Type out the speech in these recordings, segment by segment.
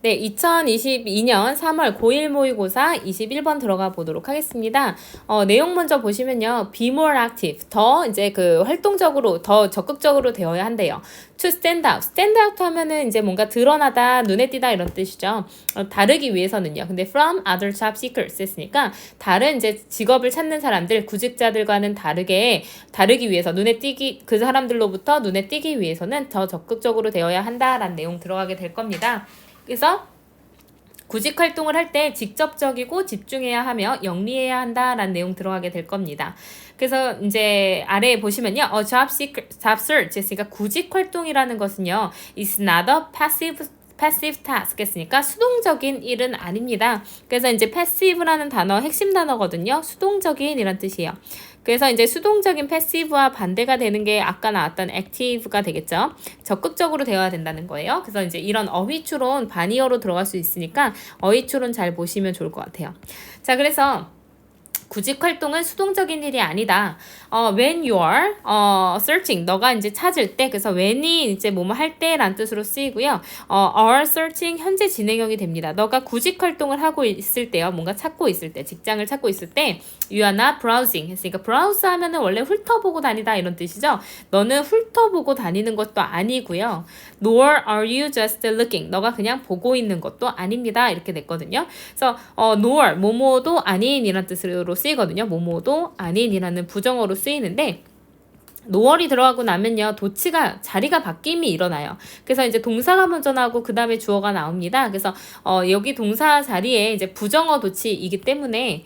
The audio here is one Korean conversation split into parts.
네, 2022년 3월 고1 모의고사 21번 들어가 보도록 하겠습니다. 내용 먼저 보시면요. Be more active. 더 이제 그 활동적으로, 더 적극적으로 되어야 한대요. To stand out. stand out 하면은 이제 뭔가 드러나다, 눈에 띄다 이런 뜻이죠. 다르기 위해서는요. 근데 from other job seekers 했으니까 다른 이제 직업을 찾는 사람들, 구직자들과는 다르기 위해서 그 사람들로부터 눈에 띄기 위해서는 더 적극적으로 되어야 한다라는 내용 들어가게 될 겁니다. 그래서 구직 활동을 할 때 직접적이고 집중해야 하며 영리해야 한다라는 내용 들어가게 될 겁니다. 그래서 이제 아래에 보시면요. job search 했으니까 구직 활동이라는 것은요. is not a passive task 했으니까 수동적인 일은 아닙니다. 그래서 이제 passive라는 단어 핵심 단어거든요. 수동적인 이란 뜻이에요. 그래서 이제 수동적인 패시브와 반대가 되는 게 아까 나왔던 액티브가 되겠죠. 적극적으로 되어야 된다는 거예요. 그래서 이제 이런 어휘추론 반의어로 들어갈 수 있으니까 어휘추론 잘 보시면 좋을 것 같아요. 자, 그래서 구직 활동은 수동적인 일이 아니다. When you are searching, 너가 이제 찾을 때, 그래서 when이 이제 뭐뭐 할 때란 뜻으로 쓰이고요. are searching 현재 진행형이 됩니다. 너가 구직 활동을 하고 있을 때요, 뭔가 찾고 있을 때, 직장을 찾고 있을 때, you are not browsing 했으니까 browse 하면은 원래 훑어보고 다니다 이런 뜻이죠. 너는 훑어보고 다니는 것도 아니고요. Nor are you just looking. 너가 그냥 보고 있는 것도 아닙니다. 이렇게 됐거든요. 그래서 nor 뭐뭐도 아닌이란 뜻으로 쓰이거든요. 뭐뭐도 아닌이라는 부정어로 쓰이는데 노얼이 들어가고 나면요. 도치가 자리가 바뀜이 일어나요. 그래서 이제 동사가 먼저 나오고 그 다음에 주어가 나옵니다. 그래서 여기 동사 자리에 이제 부정어 도치이기 때문에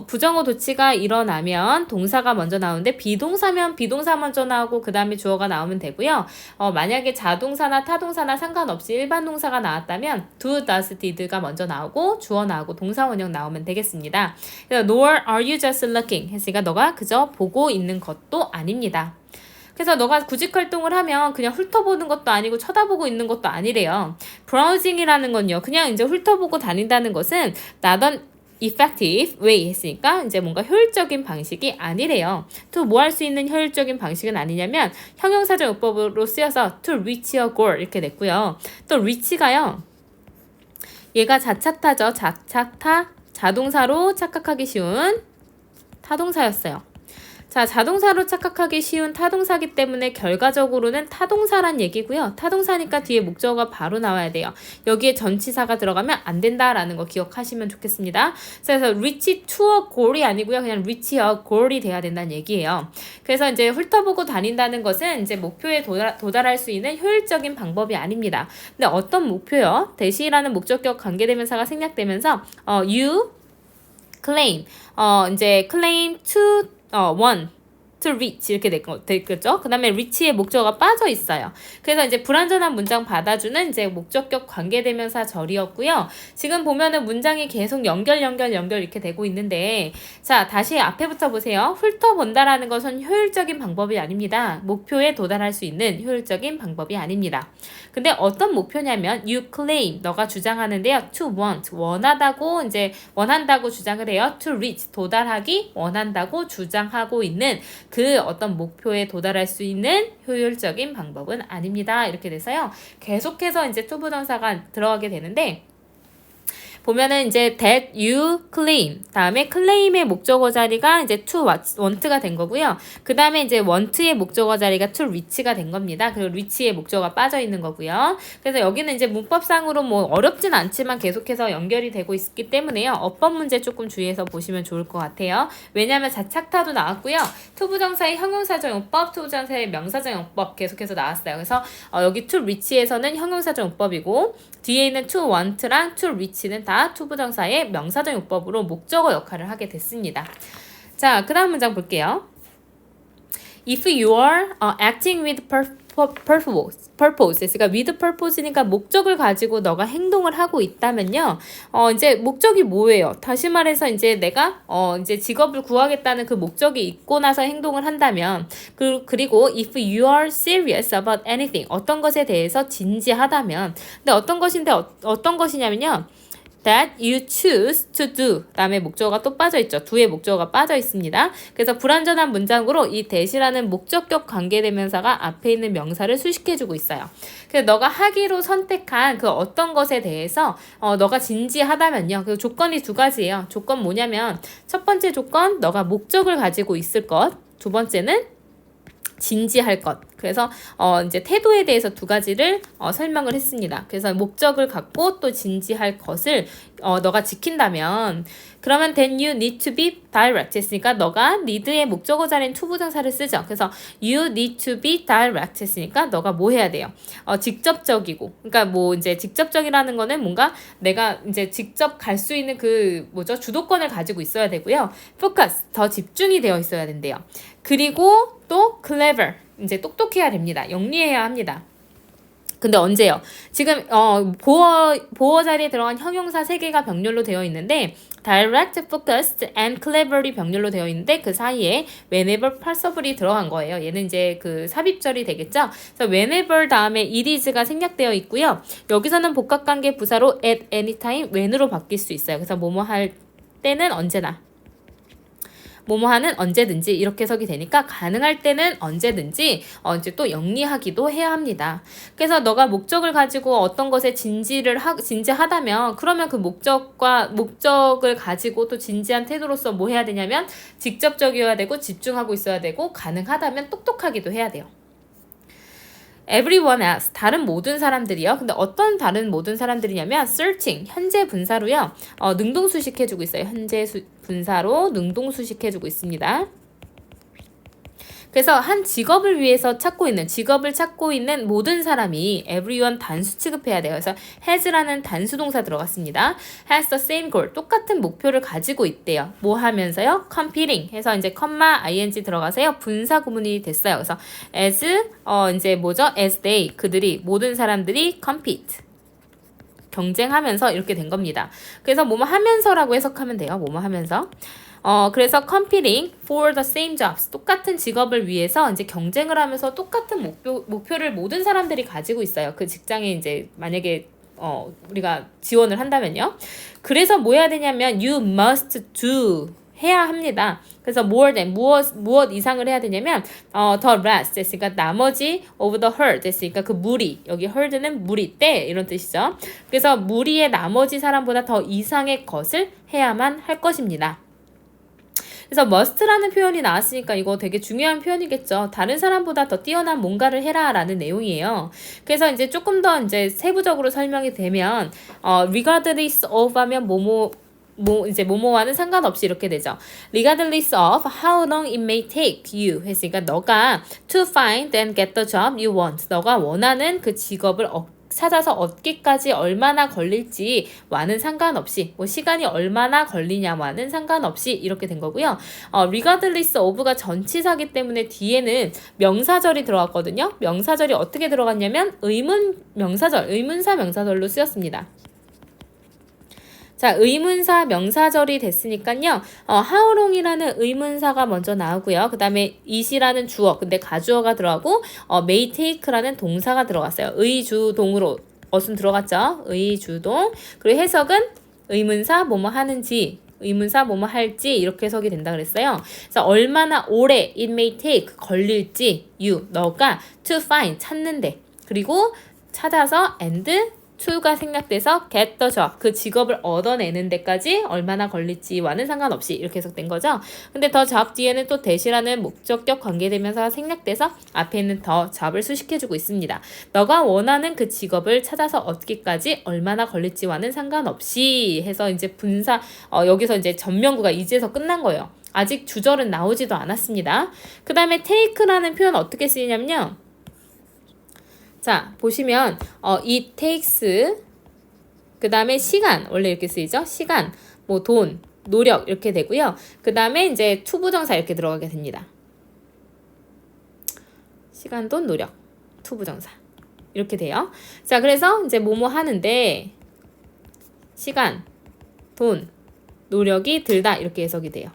부정어 도치가 일어나면 동사가 먼저 나오는데 비동사면 비동사 먼저 나오고 그 다음에 주어가 나오면 되고요. 만약에 자동사나 타동사나 상관없이 일반 동사가 나왔다면 do, does, did가 먼저 나오고 주어 나오고 동사 원형 나오면 되겠습니다. 그래서 nor are you just looking 했으니까 너가 그저 보고 있는 것도 아닙니다. 그래서 너가 구직 활동을 하면 그냥 훑어보는 것도 아니고 쳐다보고 있는 것도 아니래요. browsing이라는 건요. 그냥 이제 훑어보고 다닌다는 것은 not effective way 했으니까 이제 뭔가 효율적인 방식이 아니래요. to 뭐 할 수 있는 효율적인 방식은 아니냐면 형용사적 용법으로 쓰여서 to reach a goal 이렇게 됐고요. 또 reach가요. 얘가 자착타죠. 자착타 자동사로 착각하기 쉬운 타동사였어요. 자, 자동사로 착각하기 쉬운 타동사기 때문에 결과적으로는 타동사란 얘기고요. 타동사니까 뒤에 목적어가 바로 나와야 돼요. 여기에 전치사가 들어가면 안 된다라는 거 기억하시면 좋겠습니다. 그래서 reach to a goal이 아니고요. 그냥 reach a goal이 돼야 된다는 얘기예요. 그래서 이제 훑어보고 다닌다는 것은 이제 목표에 도달할 수 있는 효율적인 방법이 아닙니다. 근데 어떤 목표요? 대시라는 목적격 관계대명사가 생략되면서 you claim 이제 claim to want to reach 이렇게 됐겠죠. 그 다음에 reach의 목적어가 빠져 있어요. 그래서 이제 불완전한 문장 받아주는 이제 목적격 관계대명사 절이었고요. 지금 보면은 문장이 계속 연결 이렇게 되고 있는데 자, 다시 앞에부터 보세요. 훑어본다라는 것은 효율적인 방법이 아닙니다. 목표에 도달할 수 있는 효율적인 방법이 아닙니다. 근데 어떤 목표냐면 you claim 너가 주장하는데요. to want 원한다고 주장을 해요. to reach 도달하기 원한다고 주장하고 있는 그 어떤 목표에 도달할 수 있는 효율적인 방법은 아닙니다. 이렇게 돼서요. 계속해서 이제 to 부정사가 들어가게 되는데 보면은 이제 that you claim 다음에 claim의 목적어 자리가 이제 to want가 된 거고요. 그 다음에 이제 want의 목적어 자리가 to reach가 된 겁니다. 그리고 reach의 목적어가 빠져 있는 거고요. 그래서 여기는 이제 문법상으로 뭐 어렵진 않지만 계속해서 연결이 되고 있기 때문에요. 어법 문제 조금 주의해서 보시면 좋을 것 같아요. 왜냐하면 자착타도 나왔고요. to 부정사의 형용사적 용법, to 부정사의 명사적 용법 계속해서 나왔어요. 그래서 여기 to reach에서는 형용사적 용법이고 뒤에 있는 to want랑 to reach는 다 to 부정사의 명사적 용법으로 목적어 역할을 하게 됐습니다. 자, 그 다음 문장 볼게요. If you are acting with purpose, 그러니까 with purpose니까 목적을 가지고 너가 행동을 하고 있다면요. 이제 목적이 뭐예요? 다시 말해서 이제 내가 이제 직업을 구하겠다는 그 목적이 있고 나서 행동을 한다면 그리고 if you are serious about anything 어떤 것에 대해서 진지하다면 근데 어떤 것이냐면요. that you choose to do. 다음에 목적어가 또 빠져 있죠. do의 목적어가 빠져 있습니다. 그래서 불완전한 문장으로 이 that이라는 목적격 관계대명사가 앞에 있는 명사를 수식해주고 있어요. 그래서 너가 하기로 선택한 그 어떤 것에 대해서 너가 진지하다면요. 그 조건이 두 가지예요. 조건 뭐냐면 첫 번째 조건 너가 목적을 가지고 있을 것. 두 번째는 진지할 것. 그래서 이제 태도에 대해서 두 가지를 설명을 했습니다. 그래서 목적을 갖고 또 진지할 것을 너가 지킨다면 그러면 then you need to be direct 했으니까 너가 need의 목적어 자리인 to 부정사를 쓰죠. 그래서 you need to be direct 했으니까 너가 뭐 해야 돼요? 직접적이고. 그러니까 뭐 이제 직접적이라는 거는 뭔가 내가 이제 직접 갈 수 있는 그 뭐죠? 주도권을 가지고 있어야 되고요. focus 더 집중이 되어 있어야 된대요. 그리고 또 clever 이제 똑똑해야 됩니다. 영리해야 합니다. 근데 언제요? 지금 보어 자리에 들어간 형용사 3개가 병렬로 되어 있는데 direct, focused, and cleverly 병렬로 되어 있는데 그 사이에 whenever participle 들어간 거예요. 얘는 이제 그 삽입절이 되겠죠? 그래서 whenever 다음에 it is가 생략되어 있고요. 여기서는 복합관계 부사로 at any time, when으로 바뀔 수 있어요. 그래서 뭐뭐 할 때는 언제나. 뭐뭐 하는 언제든지 이렇게 해석이 되니까 가능할 때는 언제든지 이제 또 영리하기도 해야 합니다. 그래서 너가 목적을 가지고 어떤 것에 진지하다면 그러면 그 목적을 가지고 또 진지한 태도로서 뭐 해야 되냐면 직접적이어야 되고 집중하고 있어야 되고 가능하다면 똑똑하기도 해야 돼요. everyone else, 다른 모든 사람들이요. 근데 어떤 다른 모든 사람들이냐면 searching, 현재 분사로요. 능동수식해주고 있어요. 현재 분사로 능동수식해주고 있습니다. 그래서 한 직업을 위해서 직업을 찾고 있는 모든 사람이 everyone 단수 취급해야 돼요. 그래서 has라는 단수 동사 들어갔습니다. has the same goal, 똑같은 목표를 가지고 있대요. 뭐 하면서요? competing 해서 이제 ing 들어가서요. 분사 구문이 됐어요. 그래서 as 이제 뭐죠? as they, 그들이 모든 사람들이 compete. 경쟁하면서 이렇게 된 겁니다. 그래서 뭐뭐 하면서라고 해석하면 돼요. 뭐뭐 하면서. 그래서 competing for the same jobs, 똑같은 직업을 위해서 이제 경쟁을 하면서 똑같은 목표를 모든 사람들이 가지고 있어요. 그 직장에 이제 만약에 우리가 지원을 한다면요. 그래서 뭐 해야 되냐면 you must do 해야 합니다. 그래서 more than 무엇 이상을 해야 되냐면 the rest 됐으니까 나머지 of the herd 됐으니까 그 무리, 여기 herd는 무리 때 이런 뜻이죠. 그래서 무리의 나머지 사람보다 더 이상의 것을 해야만 할 것입니다. 그래서 must라는 표현이 나왔으니까 이거 되게 중요한 표현이겠죠. 다른 사람보다 더 뛰어난 뭔가를 해라 라는 내용이에요. 그래서 이제 조금 더 이제 세부적으로 설명이 되면 regardless of 하면 뭐뭐와는 상관없이 이렇게 되죠. regardless of how long it may take you 했으니까 너가 to find and get the job you want, 너가 원하는 그 직업을 찾아서 얻기까지 얼마나 걸릴지와는 상관없이 뭐 시간이 얼마나 걸리냐와는 상관없이 이렇게 된 거고요. regardless of가 전치사기 때문에 뒤에는 명사절이 들어갔거든요. 명사절이 어떻게 들어갔냐면 의문사 명사절로 쓰였습니다. 자, 의문사 명사절이 됐으니까요. how long이라는 의문사가 먼저 나오고요. 그 다음에 it이라는 주어, 근데 가주어가 들어가고 may take라는 동사가 들어갔어요. 의주동으로 어순 들어갔죠. 의주동. 그리고 해석은 의문사 뭐뭐 하는지, 의문사 뭐뭐 할지 이렇게 해석이 된다 그랬어요. 그래서 얼마나 오래 it may take 걸릴지 너가 to find 찾는데, 그리고 찾아서 and to가 생략돼서 get the job, 그 직업을 얻어내는 데까지 얼마나 걸릴지와는 상관없이 이렇게 해석된 거죠. 근데 the job 뒤에는 또 that이라는 목적격 관계대명사가 생략돼서 앞에 있는 the job을 수식해주고 있습니다. 너가 원하는 그 직업을 찾아서 얻기까지 얼마나 걸릴지와는 상관없이 해서 이제 분사 여기서 이제 전명구가 이제서 끝난 거예요. 아직 주절은 나오지도 않았습니다. 그 다음에 take라는 표현 어떻게 쓰이냐면요. 자, 보시면 it takes, 그 다음에 시간, 원래 이렇게 쓰이죠? 시간, 뭐 돈, 노력 이렇게 되고요. 그 다음에 이제 투부정사 이렇게 들어가게 됩니다. 시간, 돈, 노력, 투부정사 이렇게 돼요. 자, 그래서 이제 뭐뭐 하는데 시간, 돈, 노력이 들다 이렇게 해석이 돼요.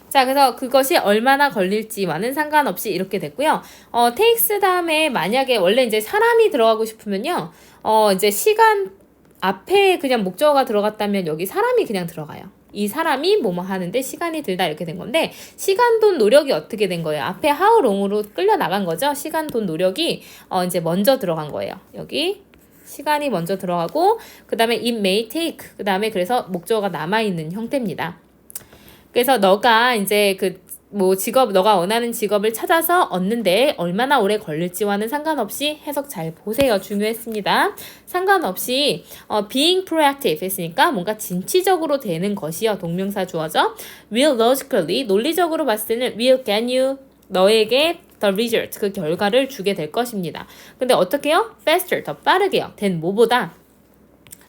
자, 그래서 그것이 얼마나 걸릴지와는 상관없이 이렇게 됐고요. takes 다음에 만약에 원래 이제 사람이 들어가고 싶으면요. 이제 시간, 앞에 그냥 목적어가 들어갔다면 여기 사람이 그냥 들어가요. 이 사람이 뭐뭐 하는데 시간이 들다 이렇게 된 건데 시간, 돈, 노력이 어떻게 된 거예요? 앞에 how long으로 끌려 나간 거죠. 시간, 돈, 노력이 이제 먼저 들어간 거예요. 여기 시간이 먼저 들어가고 그 다음에 it may take 그 다음에 그래서 목적어가 남아있는 형태입니다. 그래서 너가 이제 너가 원하는 직업을 찾아서 얻는데 얼마나 오래 걸릴지와는 상관없이 해석 잘 보세요. 중요했습니다. 상관없이 being proactive 했으니까 뭔가 진취적으로 되는 것이요. 동명사 주어져. will logically 논리적으로 봤을 때는 will get you 너에게 the result 그 결과를 주게 될 것입니다. 근데 어떻게요? faster 더 빠르게요. than 뭐보다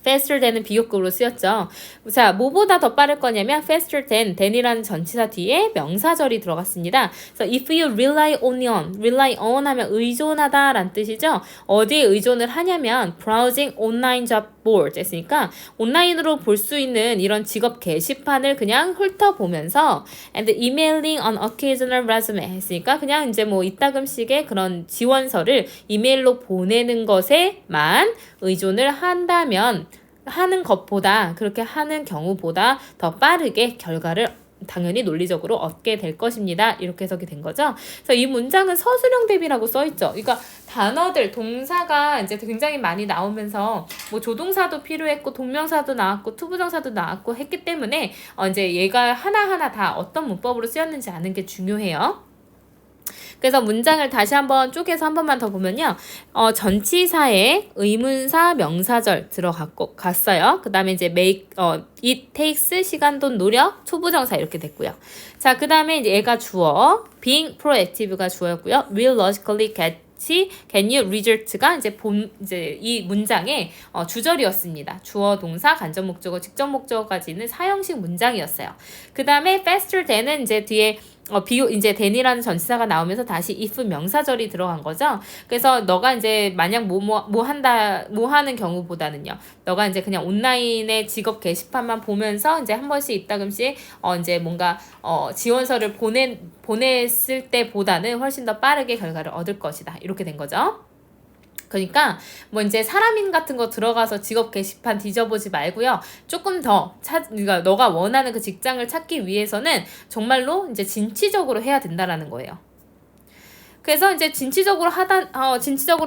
faster than은 비교급으로 쓰였죠. 자, 뭐보다 더 빠를 거냐면 faster than이라는 전치사 뒤에 명사절이 들어갔습니다. 그래서 if you rely on 하면 의존하다 라는 뜻이죠. 어디에 의존을 하냐면 browsing online job board 했으니까 온라인으로 볼 수 있는 이런 직업 게시판을 그냥 훑어보면서 and emailing an occasional resume 했으니까 그냥 이제 뭐 이따금씩의 그런 지원서를 이메일로 보내는 것에만 의존을 한다면 하는 것보다 그렇게 하는 경우보다 더 빠르게 결과를 당연히 논리적으로 얻게 될 것입니다. 이렇게 해석이 된 거죠. 그래서 이 문장은 서술형 대비라고 써있죠. 그러니까 단어들, 동사가 이제 굉장히 많이 나오면서 뭐 조동사도 필요했고 동명사도 나왔고 투부정사도 나왔고 했기 때문에 이제 얘가 하나하나 다 어떤 문법으로 쓰였는지 아는 게 중요해요. 그래서 문장을 다시 한번 쪼개서 한 번만 더 보면요. 전치사에 의문사, 명사절 갔어요. 그 다음에 이제 it takes, 시간, 돈, 노력, 초부정사 이렇게 됐고요. 자, 그 다음에 이제 얘가 주어, being proactive가 주어였고요. will logically can you result가 이제 이 문장의 주절이었습니다. 주어, 동사, 간접 목적어, 직접 목적어까지 있는 사형식 문장이었어요. 그 다음에 faster than은 이제 뒤에 이제 than이라는 전치사가 나오면서 다시 if 명사절이 들어간 거죠. 그래서 너가 이제 만약 뭐 하는 경우보다는요. 너가 이제 그냥 온라인의 직업 게시판만 보면서 이제 한 번씩 이따금씩 이제 뭔가 지원서를 보냈을 때보다는 훨씬 더 빠르게 결과를 얻을 것이다. 이렇게 된 거죠. 그러니까 뭐 이제 사람인 같은 거 들어가서 직업 게시판 뒤져보지 말고요. 조금 더 그러니까 너가 원하는 그 직장을 찾기 위해서는 정말로 이제 진취적으로 해야 된다라는 거예요. 그래서 이제 진취적으로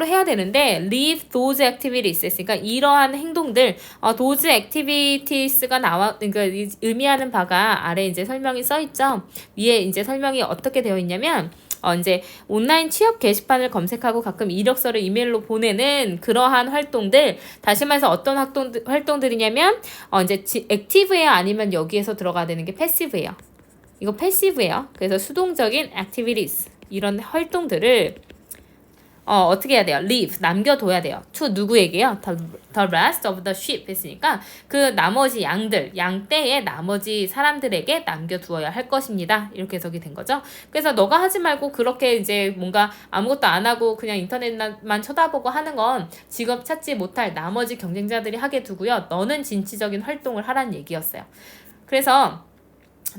해야 되는데 leave those activities 했으니까 이러한 행동들 those activities가 그러니까 의미하는 바가 아래 이제 설명이 써 있죠. 위에 이제 설명이 어떻게 되어 있냐면 이제 온라인 취업 게시판을 검색하고 가끔 이력서를 이메일로 보내는 그러한 활동들, 다시 말해서 어떤 활동들이냐면 이제 액티브예요, 아니면 여기에서 들어가야 되는 게 패시브예요. 이거 패시브예요. 그래서 수동적인 activities 이런 활동들을 어떻게 해야 돼요? leave, 남겨둬야 돼요. to 누구에게요? the rest of the sheep 했으니까 그 나머지 양떼의 나머지 사람들에게 남겨두어야 할 것입니다. 이렇게 해석이 된 거죠. 그래서 너가 하지 말고 그렇게 이제 뭔가 아무것도 안 하고 그냥 인터넷만 쳐다보고 하는 건 직업 찾지 못할 나머지 경쟁자들이 하게 두고요. 너는 진취적인 활동을 하라는 얘기였어요. 그래서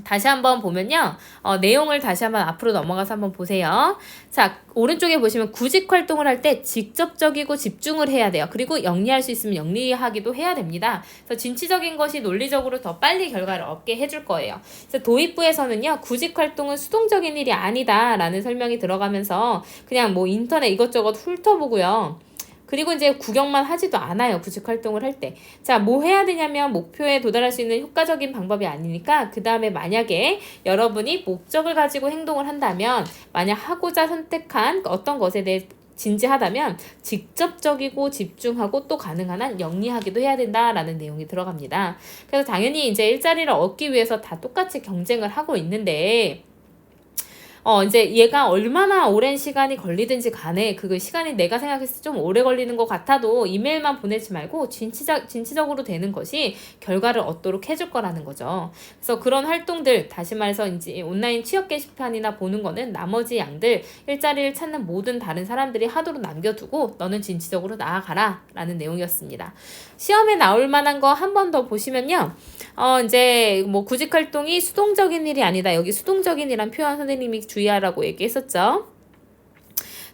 다시 한번 보면요. 내용을 다시 한번 앞으로 넘어가서 한번 보세요. 자, 오른쪽에 보시면 구직 활동을 할 때 직접적이고 집중을 해야 돼요. 그리고 영리할 수 있으면 영리하기도 해야 됩니다. 그래서 진취적인 것이 논리적으로 더 빨리 결과를 얻게 해줄 거예요. 그래서 도입부에서는요. 구직 활동은 수동적인 일이 아니다 라는 설명이 들어가면서 그냥 뭐 인터넷 이것저것 훑어보고요. 그리고 이제 구경만 하지도 않아요. 구직 활동을 할 때. 자, 뭐 해야 되냐면 목표에 도달할 수 있는 효과적인 방법이 아니니까 그 다음에 만약에 여러분이 목적을 가지고 행동을 한다면 만약 하고자 선택한 어떤 것에 대해 진지하다면 직접적이고 집중하고 또 가능한 한 영리하기도 해야 된다라는 내용이 들어갑니다. 그래서 당연히 이제 일자리를 얻기 위해서 다 똑같이 경쟁을 하고 있는데 이제 얘가 얼마나 오랜 시간이 걸리든지 간에 그 시간이 내가 생각했을 때 좀 오래 걸리는 것 같아도 이메일만 보내지 말고 진취적으로 되는 것이 결과를 얻도록 해줄 거라는 거죠. 그래서 그런 활동들, 다시 말해서 이제 온라인 취업 게시판이나 보는 거는 나머지 양들, 일자리를 찾는 모든 다른 사람들이 하도록 남겨두고 너는 진취적으로 나아가라 라는 내용이었습니다. 시험에 나올 만한 거 한 번 더 보시면요. 이제 뭐 구직 활동이 수동적인 일이 아니다. 여기 수동적인 이란 표현 선생님이 주의하라고 얘기했었죠.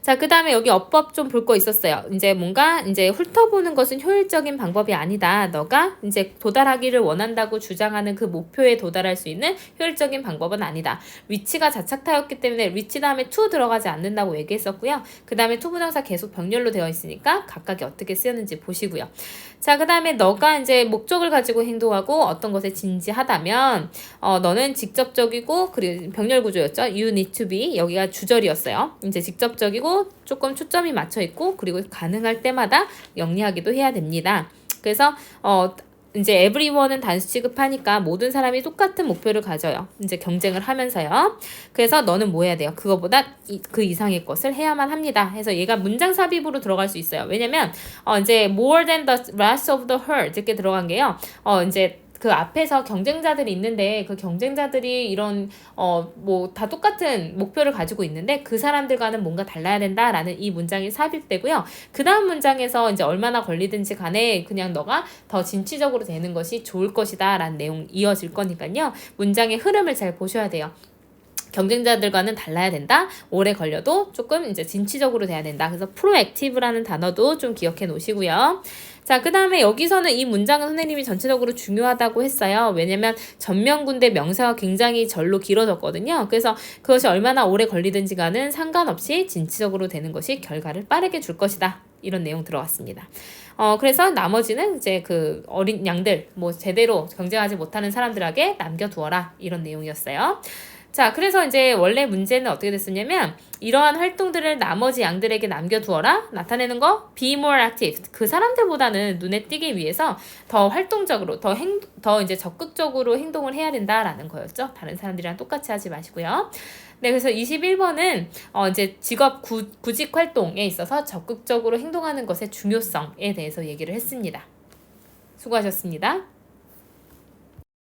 자, 그 다음에 여기 어법 좀 볼 거 있었어요. 이제 뭔가 이제 훑어보는 것은 효율적인 방법이 아니다. 너가 이제 도달하기를 원한다고 주장하는 그 목표에 도달할 수 있는 효율적인 방법은 아니다. 위치가 자착타였기 때문에 위치 다음에 to 들어가지 않는다고 얘기했었고요. 그 다음에 to 부정사 계속 병렬로 되어 있으니까 각각이 어떻게 쓰였는지 보시고요. 자, 그 다음에 너가 이제 목적을 가지고 행동하고 어떤 것에 진지하다면 너는 직접적이고 그리고 병렬 구조였죠. You need to be 여기가 주절이었어요. 이제 직접적이고 조금 초점이 맞춰 있고 그리고 가능할 때마다 영리하기도 해야 됩니다. 그래서 이제 everyone은 단수 취급하니까 모든 사람이 똑같은 목표를 가져요. 이제 경쟁을 하면서요. 그래서 너는 뭐 해야 돼요? 그거보다 그 이상의 것을 해야만 합니다. 해서 얘가 문장 삽입으로 들어갈 수 있어요. 왜냐면 이제 more than the rest of the herd 이렇게 들어간 게요. 이제 그 앞에서 경쟁자들이 있는데 그 경쟁자들이 이런 뭐 다 똑같은 목표를 가지고 있는데 그 사람들과는 뭔가 달라야 된다라는 이 문장이 삽입되고요. 그 다음 문장에서 이제 얼마나 걸리든지 간에 그냥 너가 더 진취적으로 되는 것이 좋을 것이다 라는 내용 이어질 거니까요. 문장의 흐름을 잘 보셔야 돼요. 경쟁자들과는 달라야 된다. 오래 걸려도 조금 이제 진취적으로 돼야 된다. 그래서 proactive라는 단어도 좀 기억해 놓으시고요. 자, 그 다음에 여기서는 이 문장은 선생님이 전체적으로 중요하다고 했어요. 왜냐면 전면군대 명사가 굉장히 절로 길어졌거든요. 그래서 그것이 얼마나 오래 걸리든지 간은 상관없이 진취적으로 되는 것이 결과를 빠르게 줄 것이다. 이런 내용 들어왔습니다. 그래서 나머지는 이제 그 어린 양들, 뭐 제대로 경쟁하지 못하는 사람들에게 남겨두어라. 이런 내용이었어요. 자, 그래서 이제 원래 문제는 어떻게 됐었냐면 이러한 활동들을 나머지 양들에게 남겨두어라 나타내는 거 be more active 그 사람들보다는 눈에 띄기 위해서 더 활동적으로 더 이제 적극적으로 행동을 해야 된다라는 거였죠. 다른 사람들이랑 똑같이 하지 마시고요. 네, 그래서 21번은 이제 직업 구직 활동에 있어서 적극적으로 행동하는 것의 중요성에 대해서 얘기를 했습니다. 수고하셨습니다.